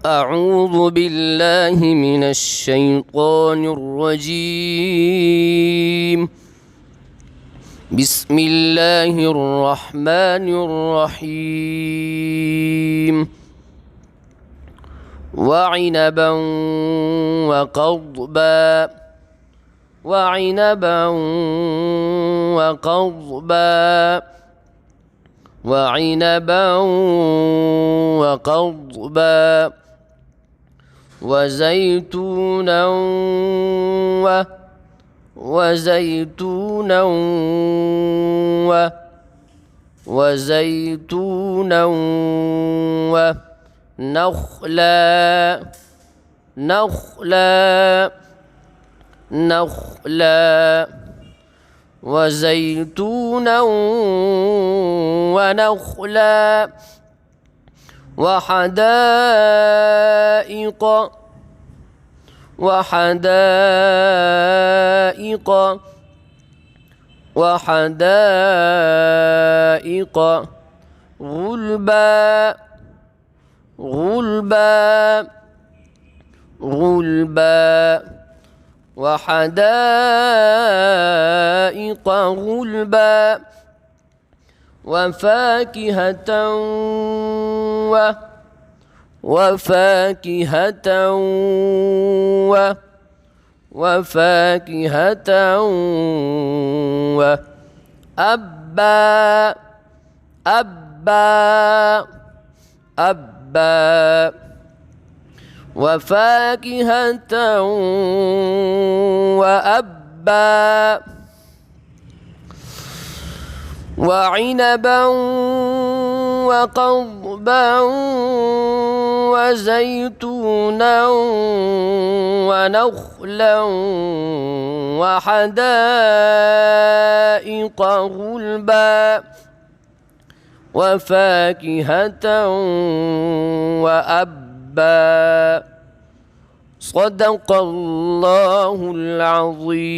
أعوذ بالله من الشيطان الرجيم. بسم الله الرحمن الرحيم. وعنبا وقضبا وعنبا وقضبا وعنبا وقضبا وزيتونا وزيتونا وزيتونا ونخلا نخلا وزيتونا ونخلا وحدائق غلبا وحدائق غلبا وفاكهة وفاكهة وأبا وعنبا وقضبا وزيتونا ونخلا وحدائق غلبا وفاكهة وأبا. صدق الله العظيم.